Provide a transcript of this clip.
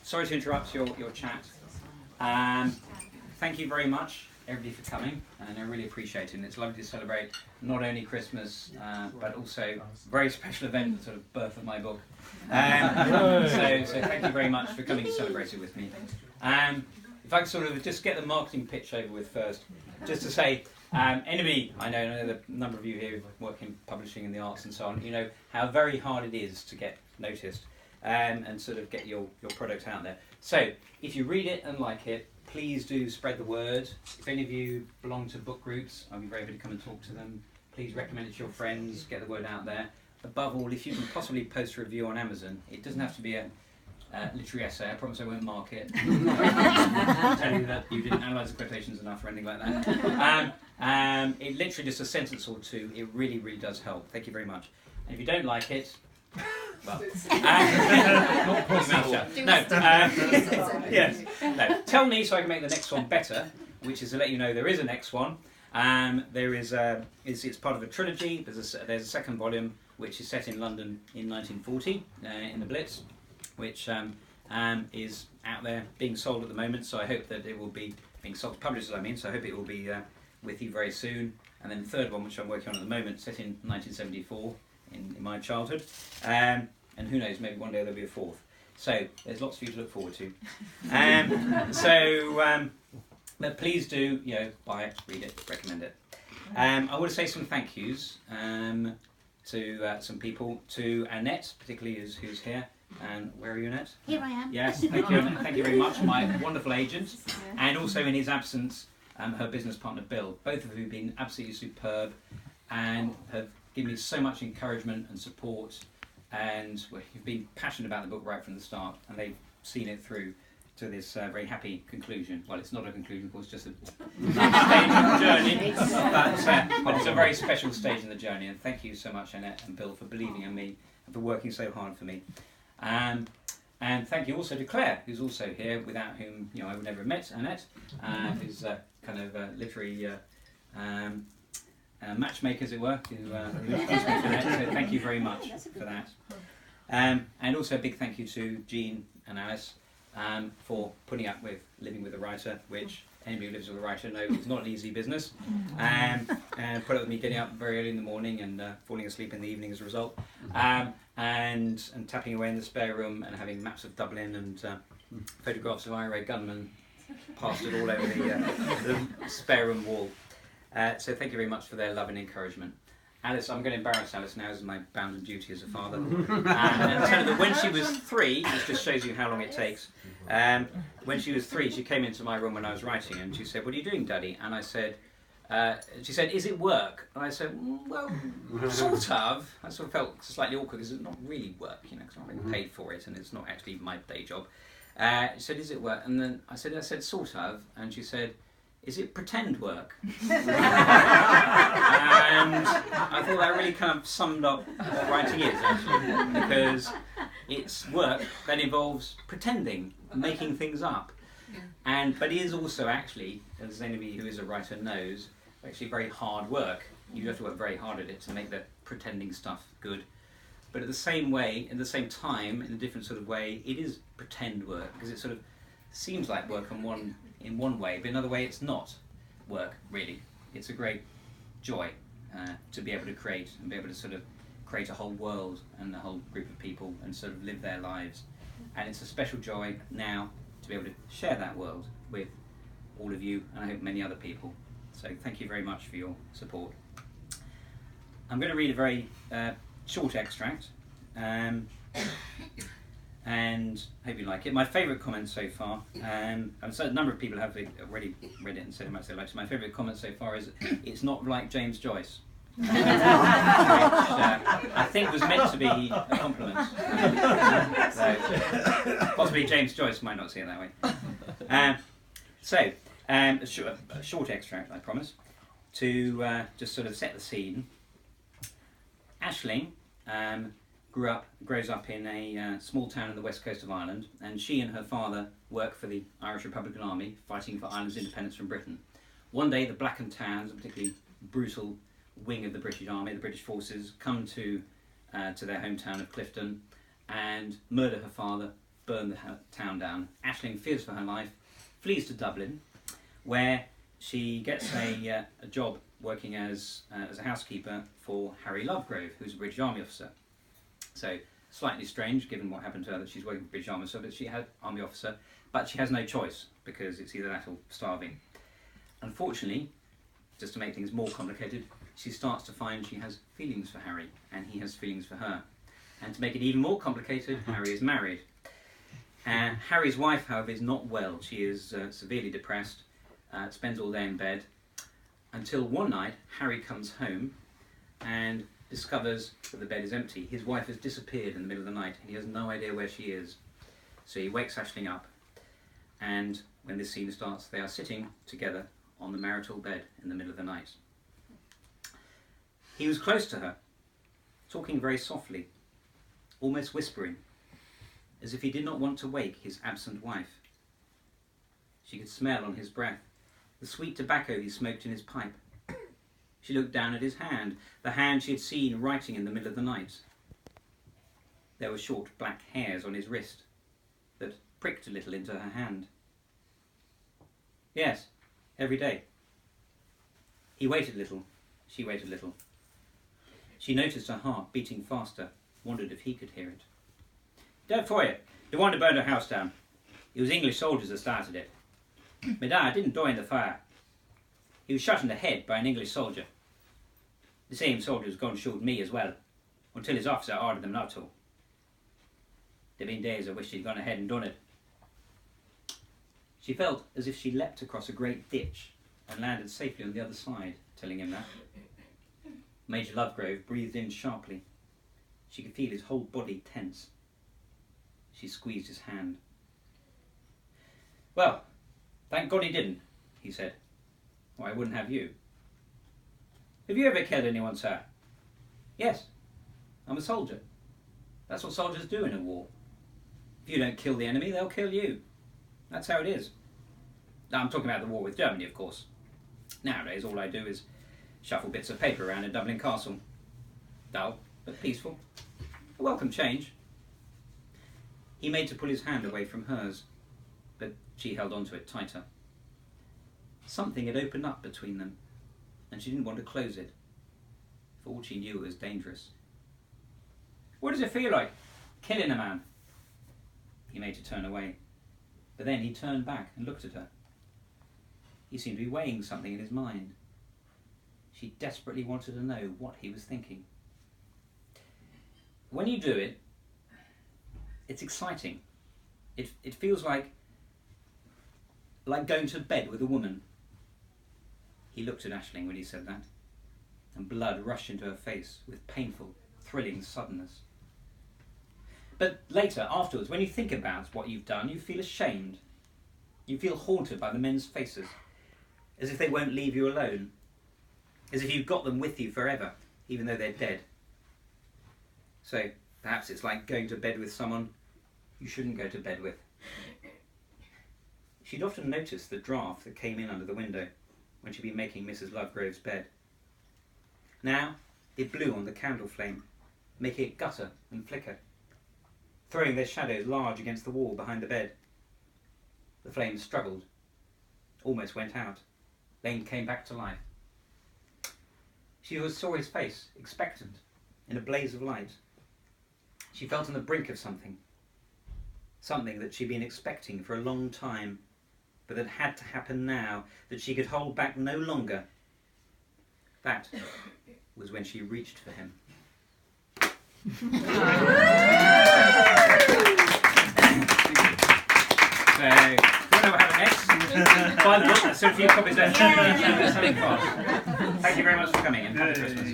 Sorry to interrupt your chat. Thank you very much, everybody, for coming, and I really appreciate it. And it's lovely to celebrate not only Christmas, but also a very special event, the sort of birth of my book. So thank you very much for coming to celebrate it with me. If I could sort of just get the marketing pitch over with first, just to say, anybody, I know the number of you here work in publishing and the arts and so on, you know how very hard it is to get noticed and sort of get your product out there. So if you read it and like it, please do spread the word. If any of you belong to book groups, I'll be very happy to come and talk to them. Please recommend it to your friends, get the word out there. Above all, if you can possibly post a review on Amazon, it doesn't have to be a literary essay. I promise I won't mark it. I'll tell you that you didn't analyse the quotations enough or anything like that. It literally just a sentence or two. It really, really does help. Thank you very much. And if you don't like it, well, no. Tell me so I can make the next one better, which is to let you know there is a next one. There is it's part of a trilogy. There's a second volume which is set in London in 1940 in the Blitz, which is out there being sold at the moment. So I hope that it will be being sold to publishers. So I hope it will be with you very soon. And then the third one, which I'm working on at the moment, set in 1974 in my childhood. And who knows, maybe one day there'll be a fourth. So there's lots for you to look forward to. But please do, buy it, read it, recommend it. I want to say some thank yous to some people, to Annette, particularly who's here. And where are you, Annette? Here I am. Yes, thank you, Annette. Thank you very much, my wonderful agent, and also in his absence, her business partner Bill. Both of who have been absolutely superb and have given me so much encouragement and support. And you've been passionate about the book right from the start, and they've seen it through to this very happy conclusion. Well, it's not a conclusion, of course, just a stage of the journey, but it's a very special stage in the journey. And thank you so much, Annette and Bill, for believing in me and for working so hard for me. And thank you also to Claire, who's also here, without whom I would never have met Annette, who's kind of a literary matchmaker, as it were, who introduced me to Annette. So thank you very much for that. And also a big thank you to Jean and Alice for putting up with living with a writer, which anybody who lives with a writer knows is not an easy business. And put up with me getting up very early in the morning and falling asleep in the evening as a result. And tapping away in the spare room and having maps of Dublin and photographs of IRA gunmen plastered all over the spare room wall. So thank you very much for their love and encouragement. Alice, I'm going to embarrass Alice now as my bounden duty as a father. And tell her that when she was 3, this just shows you how long it takes. When she was 3, she came into my room when I was writing and she said, "What are you doing, Daddy?" And I said, she said, "Is it work?" And I said, "Well, sort of." I sort of felt slightly awkward because it's not really work, because I'm not really paid for it and it's not actually my day job. She said, "Is it work?" And then I said, "Sort of." And she said, "Is it pretend work?" And I thought that really kind of summed up what writing is, actually, because it's work that involves pretending, making things up. But it is also actually, as anybody who is a writer knows, actually very hard work. You have to work very hard at it to make the pretending stuff good. But at the same way, in the same time, in a different sort of way, it is pretend work, because it sort of seems like work in one way, but in another way it's not work, really. It's a great joy to be able to create and be able to sort of create a whole world and a whole group of people and sort of live their lives. And it's a special joy now to be able to share that world with all of you and I hope many other people. So thank you very much for your support. I'm going to read a very short extract. And I hope you like it. My favourite comment so far, and so a number of people have already read it and said how much they liked it. My favourite comment so far is, "It's not like James Joyce," which I think was meant to be a compliment. So possibly James Joyce might not see it that way. A short extract, I promise, to just sort of set the scene. Aisling grows up in a small town in the west coast of Ireland, and she and her father work for the Irish Republican Army, fighting for Ireland's independence from Britain. One day, the Blackened Towns, a particularly brutal wing of the British Army, the British forces, come to their hometown of Clifton and murder her father burn the town down. Aisling fears for her life, flees to Dublin, where she gets a job working as a housekeeper for Harry Lovegrove, who's a British Army officer. So slightly strange, given what happened to her, that she's working for British Army officer, but she has no choice, because it's either that or starving. Unfortunately, just to make things more complicated, she starts to find she has feelings for Harry, and he has feelings for her. And to make it even more complicated, Harry is married. Harry's wife, however, is not well. She is severely depressed, spends all day in bed, until one night Harry comes home and discovers that the bed is empty. His wife has disappeared in the middle of the night, and he has no idea where she is. So he wakes Aisling up, and when this scene starts, they are sitting together on the marital bed in the middle of the night. He was close to her, talking very softly, almost whispering, as if he did not want to wake his absent wife. She could smell on his breath the sweet tobacco he smoked in his pipe. She looked down at his hand, the hand she had seen writing in the middle of the night. There were short black hairs on his wrist that pricked a little into her hand. Yes, every day. He waited a little, she waited a little. She noticed her heart beating faster, wondered if he could hear it. Don't for you, they wanted to burn her house down. It was English soldiers that started it. My dad didn't die in the fire. He was shot in the head by an English soldier. The same soldier was going to shoot me as well, until his officer ordered them not to. There'd been days I wished he'd gone ahead and done it. She felt as if she leapt across a great ditch and landed safely on the other side, telling him that. Major Lovegrove breathed in sharply. She could feel his whole body tense. She squeezed his hand. Well, thank God he didn't, he said. Or I wouldn't have you. Have you ever killed anyone, sir? Yes, I'm a soldier. That's what soldiers do in a war. If you don't kill the enemy, they'll kill you. That's how it is. Now, I'm talking about the war with Germany, of course. Nowadays, all I do is shuffle bits of paper around in Dublin Castle. Dull, but peaceful. A welcome change. He made to pull his hand away from hers, but she held on to it tighter. Something had opened up between them, and she didn't want to close it. For all she knew, it was dangerous. What does it feel like, killing a man? He made to turn away, but then he turned back and looked at her. He seemed to be weighing something in his mind. She desperately wanted to know what he was thinking. When you do it, it's exciting. It feels like going to bed with a woman. He looked at Aisling when he said that, and blood rushed into her face with painful, thrilling suddenness. But later, afterwards, when you think about what you've done, you feel ashamed. You feel haunted by the men's faces, as if they won't leave you alone, as if you've got them with you forever, even though they're dead. So, perhaps it's like going to bed with someone you shouldn't go to bed with. She'd often noticed the draught that came in under the window when she'd been making Mrs. Lovegrove's bed. Now, it blew on the candle flame, making it gutter and flicker, throwing their shadows large against the wall behind the bed. The flame struggled, almost went out, then came back to life. She saw his face, expectant, in a blaze of light. She felt on the brink of something that she'd been expecting for a long time, but that had to happen now, that she could hold back no longer. That was when she reached for him. So, do you know what happened next? Buy the book, there's still a few copies left. Thank you very much for coming, and happy Christmas.